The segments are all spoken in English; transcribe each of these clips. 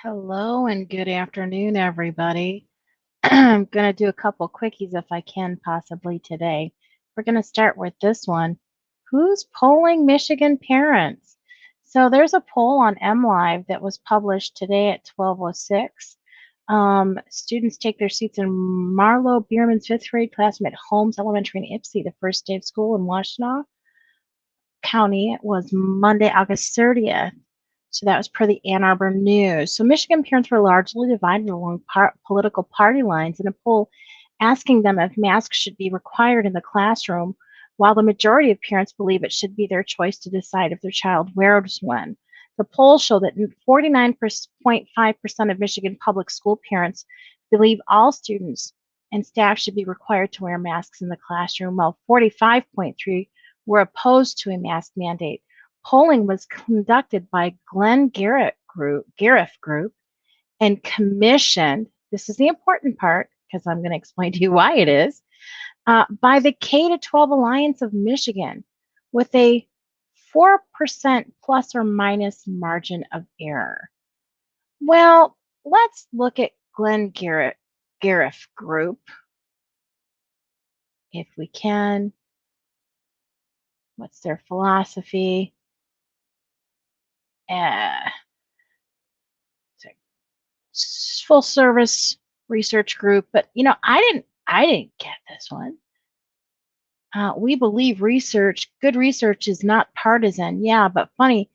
Hello and good afternoon, everybody. I'm going to do a couple quickies if I can possibly today. We're going to start with this one. Who's polling Michigan parents? So there's a poll on MLive that was published today at 12:06. Students take their seats in Marlo Bierman's fifth grade classroom at Holmes Elementary in Ypsi, the first day of school in Washtenaw County. It was Monday, August 30th. So that was per the Ann Arbor News. So Michigan parents were largely divided along political party lines in a poll asking them if masks should be required in the classroom, while the majority of parents believe it should be their choice to decide if their child wears one. The poll showed that 49.5% of Michigan public school parents believe all students and staff should be required to wear masks in the classroom, while 45.3 were opposed to a mask mandate. Polling was conducted by Glenn Gariff Group and commissioned, this is the important part because I'm going to explain to you why it is, by the K-12 Alliance of Michigan with a 4% plus or minus margin of error. Well, let's look at Glenn Gariff Group, if we can. What's their philosophy? Full service research group, but I didn't get this one. We believe good research is not partisan. Yeah, but funny.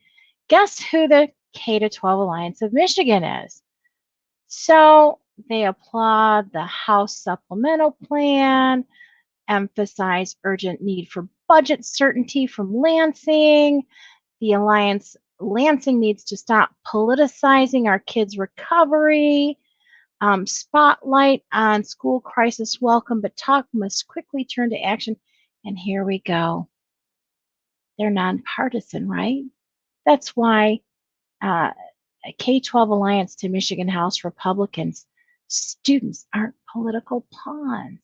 Guess who the K-12 Alliance of Michigan is? So they applaud the House supplemental plan, emphasize urgent need for budget certainty from Lansing. The Alliance Lansing needs to stop politicizing our kids' recovery. Spotlight on school crisis welcome, but talk must quickly turn to action. And here we go. They're nonpartisan, right? That's why a K-12 Alliance to Michigan House Republicans, students aren't political pawns.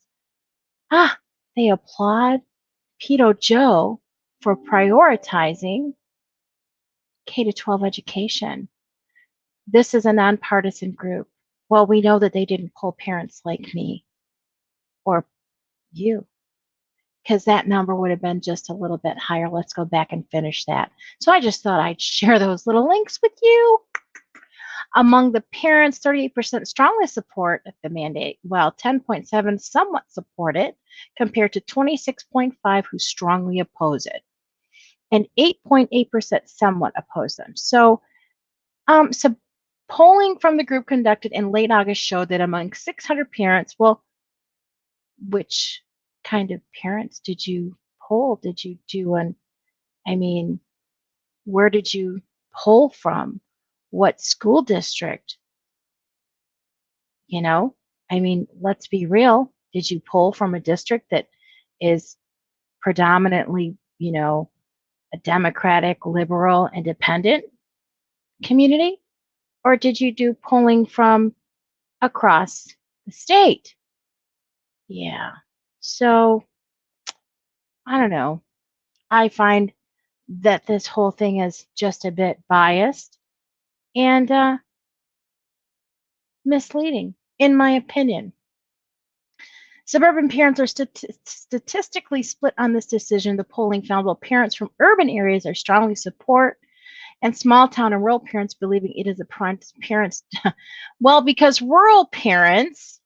They applaud Pedo Joe for prioritizing K-12 education. This is a nonpartisan group. Well, we know that they didn't poll parents like me or you, because that number would have been just a little bit higher. Let's go back and finish that. So I just thought I'd share those little links with you. Among the parents, 38% strongly support the mandate, while 10.7 somewhat support it, compared to 26.5 who strongly oppose it, and 8.8% somewhat oppose them. So polling from the group conducted in late August showed that among 600 parents, well, which kind of parents did you poll? Did you do where did you poll from? What school district? Let's be real. Did you poll from a district that is predominantly, a Democratic, liberal, independent community? Or did you do polling from across the state? Yeah. So, I don't know. I find that this whole thing is just a bit biased and misleading, in my opinion. Suburban parents are statistically split on this decision. The polling found while parents from urban areas are strongly support, and small town and rural parents believing it is a parents. Well, because rural parents,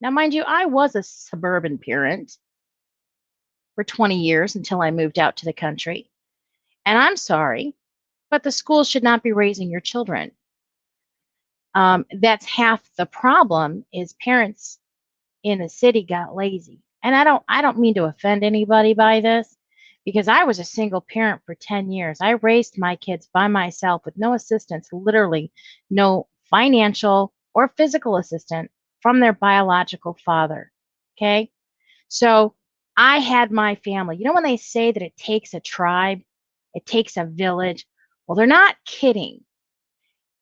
now mind you, I was a suburban parent for 20 years until I moved out to the country. And I'm sorry, but the schools should not be raising your children. That's half the problem is parents in the city got lazy. And I don't mean to offend anybody by this, because I was a single parent for 10 years. I raised my kids by myself with no assistance, literally no financial or physical assistance from their biological father. Okay? So I had my family. You know when they say that it takes a tribe, it takes a village? Well, they're not kidding.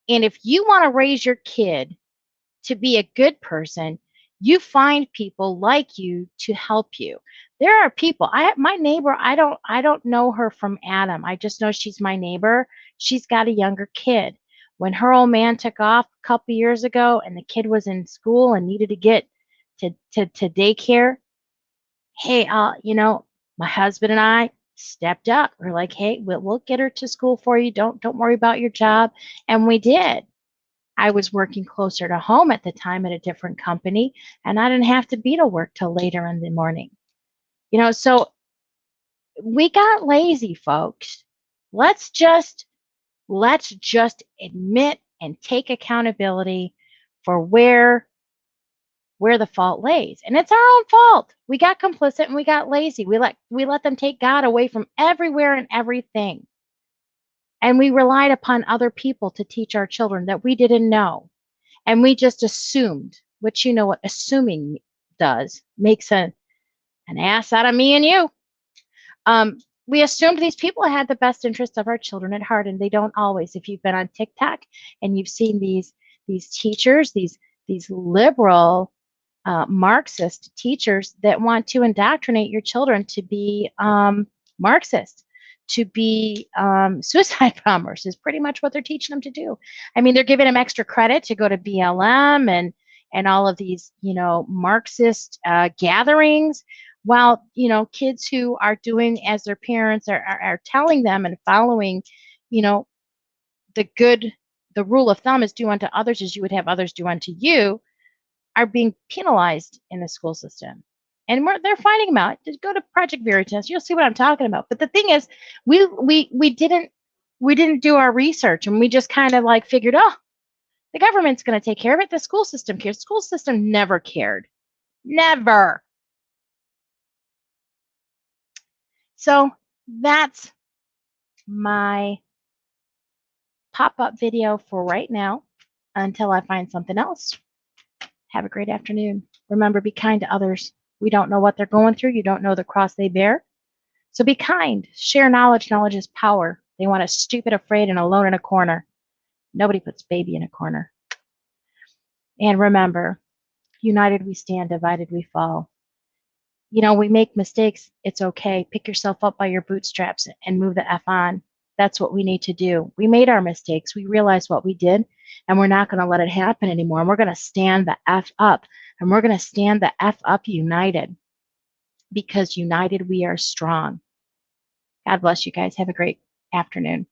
And if you want to raise your kid to be a good person, you find people like you to help you. There are people. My neighbor, I don't know her from Adam. I just know she's my neighbor. She's got a younger kid. when her old man took off a couple years ago and the kid was in school and needed to get to daycare, hey, my husband and I stepped up. We're like, hey, we'll get her to school for you. Don't worry about your job. And we did. I was working closer to home at the time at a different company, and I didn't have to be to work till later in the morning. So we got lazy, folks. Let's just admit and take accountability for where the fault lays. And it's our own fault. We got complicit and we got lazy. We let them take God away from everywhere and everything. And we relied upon other people to teach our children that we didn't know. And we just assumed, which you know what assuming does, makes an ass out of me and you. We assumed these people had the best interest of our children at heart, and they don't always. If you've been on TikTok and you've seen these teachers, these liberal Marxist teachers that want to indoctrinate your children to be Marxist, to be suicide bombers, is pretty much what they're teaching them to do. I mean, they're giving them extra credit to go to BLM and all of these, Marxist gatherings, while, kids who are doing as their parents are telling them and following, the rule of thumb is do unto others as you would have others do unto you, are being penalized in the school system. And they're finding them out. Just go to Project Veritas. You'll see what I'm talking about. But the thing is, we didn't do our research, and we just kind of like figured, oh, the government's going to take care of it. The school system cares. The school system never cared. Never. So that's my pop-up video for right now until I find something else. Have a great afternoon. Remember, be kind to others. We don't know what they're going through. You don't know the cross they bear. So be kind. Share knowledge. Knowledge is power. They want us stupid, afraid, and alone in a corner. Nobody puts baby in a corner. And remember, united we stand, divided we fall. We make mistakes. It's okay. Pick yourself up by your bootstraps and move the F on. That's what we need to do. We made our mistakes. We realized what we did, and we're not going to let it happen anymore. And we're going to stand the F up, and we're going to stand the F up united, because united we are strong. God bless you guys. Have a great afternoon.